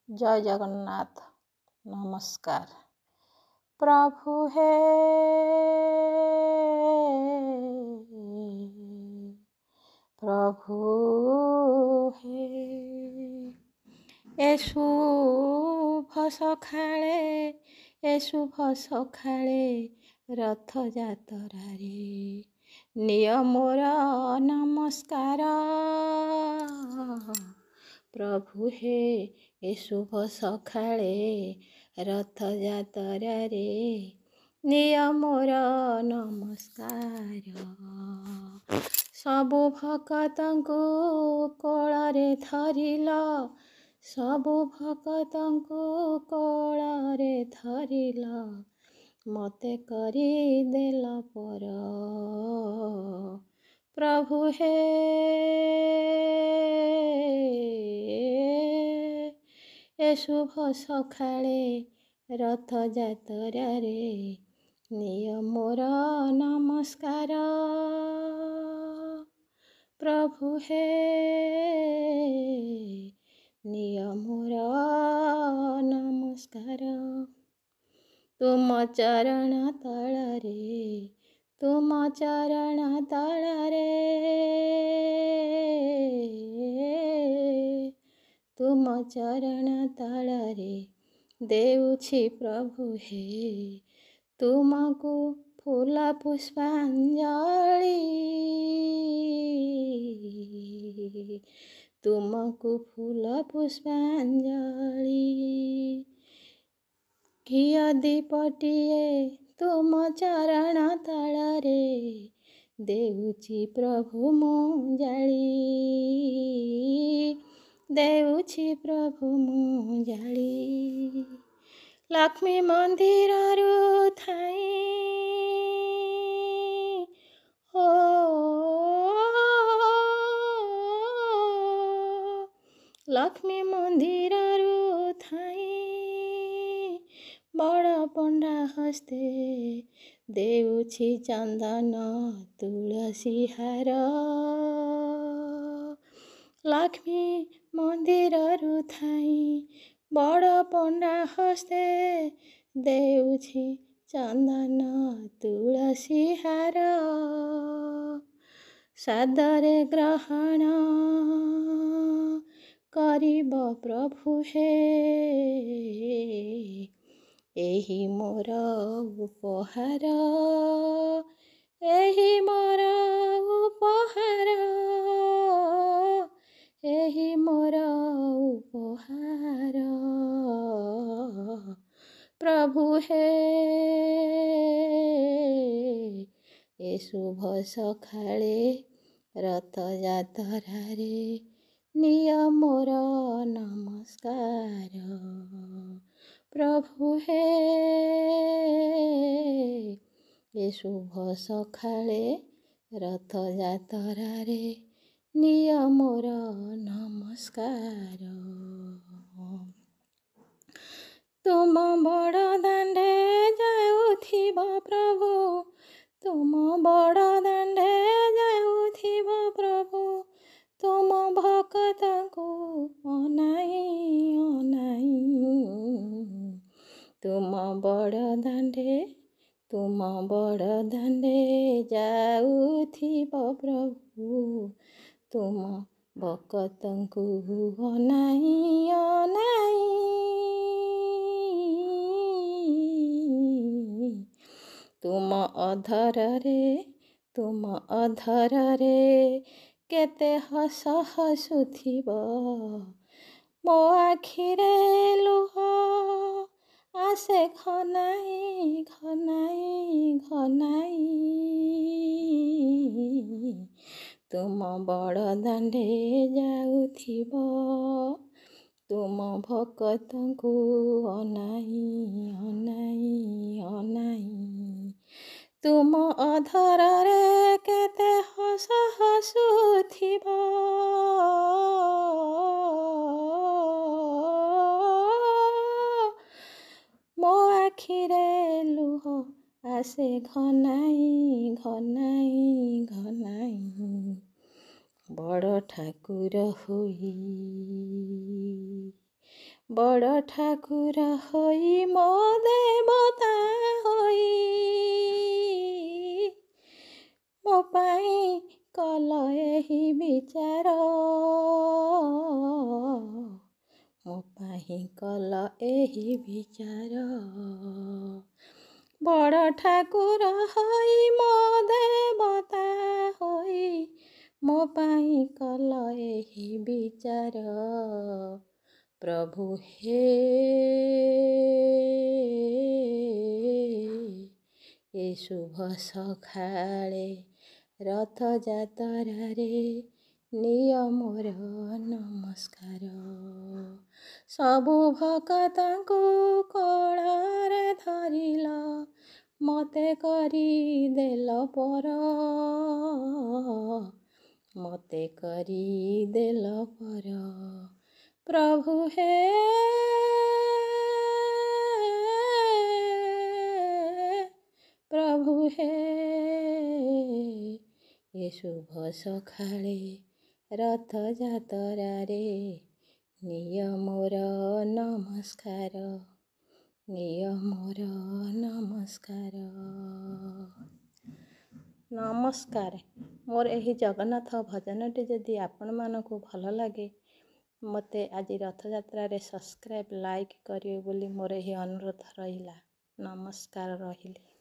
जय जगन्नाथ। नमस्कार। प्रभु हे प्रभु हे ए शुभ सखाळे रथयात्रारे निय मोर नमस्कार। प्रभु हे ए शुभ सखाळे रथयात्रारे निय मोर नमस्कार। सबु भक्तଙ୍କୁ कोଳରେ धरिल, सबु भक्तଙ୍କୁ कोଳରେ धरिल, मते करी देल पर। प्रभु हे ए शुभ सखाळे रथयात्रारे निय मोर नमस्कार। प्रभु हे निय मोर नमस्कार। तुम चरण तଳରେ, तुम चरण तଳରେ, तुम चरण तଳରେ देउछि प्रभु हे तुमको फूल पुष्पांजलि, तुमको फूल पुष्पांजलि। घिय दीपटिए तुम चरण तଳରେ देउछि प्रभु ମୁଁ ଜାଳି, देउछि प्रभु ମୁଁ ଜାଳି। लक्ष्मी मन्दिरରୁ ଥାଇ हो लक्ष्मी मन्दिरରୁ ଥାଇ बड़ पंडा हस्ते देउछि चंदन तुलसी हार। लक्ष्मी मन्दिरରୁ ଥାଇ बड़ पंडा हस्ते देउछि चंदन तुलसी हार। सादरे ग्रहण करिब प्रभु हे एहि मोर उपहार, एहि मोर उपहार, एहि मोर उपहार। प्रभु हे ए शुभ सखाळे रथयात्रारे निय मोर नमस्कार। प्रभु हे ए शुभ सखाळे रथयात्रारे निय मोर नमस्कार। तुम बड़ दाण्डे जाउथिब प्रभु, तुम बड़ दाण्डे जाउथिब प्रभु, तुम भक्तଙ୍କୁ अनाई अनाई। तुम बड़ दाण्डे, तुम बड़ दाण्डे जाउथिब प्रभु, तुम भक्तଙ୍କୁ अनाई अनाई। तुम अधରରେ, तुम अधରରେ केते हस हसुथिब, ମୋ ଆଖିରେ ଲୁହ आसे घनाई घनाई घनाई। तुम बड़ दाण्डे जाउथिब, तुम भक्तଙ୍କୁ अनाई अनाई अनाई। तुम अधରରେ केते हस हसुथिब, ମୋ ଆଖିରେ ଲୁହ आसे घनाई घनाई घनाई। बड़ ठाकुर होई ବଡ଼ ଠାକୁର ହୋଇ ମୋ ଦେବତା ହୋଇ ମୋ ପାଇଁ କଲ ଏହି ବିଚାର, ମୋ ପାଇଁ କଲ ଏହି ବିଚାର। ବଡ଼ ଠାକୁର ହୋଇ ମୋ ଦେବତା ହୋଇ ମୋ ପାଇଁ କଲ ଏହି ବିଚାର। ପ୍ରଭୁ ହେ ଏ ଶୁଭ ସକାଳେ ରଥଯାତ୍ରାରେ ନିଅ ମୋର ନମସ୍କାର। ସବୁ ଭକ୍ତଙ୍କୁ କୋଳରେ ଧରିଲ, ମତେ କରିଦେଲ ପର, ମତେ କରିଦେଲ ପର। ପ୍ରଭୁ ହେ ପ୍ରଭୁ ହେ ଏ ଶୁଭ ସକାଳେ ରଥଯାତ୍ରାରେ ନିଅ ମୋର ନମସ୍କାର, ନିଅ ମୋର ନମସ୍କାର। ନମସ୍କାର। ମୋର ଏହି ଜଗନ୍ନାଥ ଭଜନଟି ଯଦି ଆପଣମାନଙ୍କୁ ଭଲ ଲାଗେ, ମୋତେ ଆଜି ରଥଯାତ୍ରାରେ ସବସ୍କ୍ରାଇବ୍ ଲାଇକ୍ କରିବେ ବୋଲି ମୋର ଏହି ଅନୁରୋଧ ରହିଲା। ନମସ୍କାର ରହିଲି।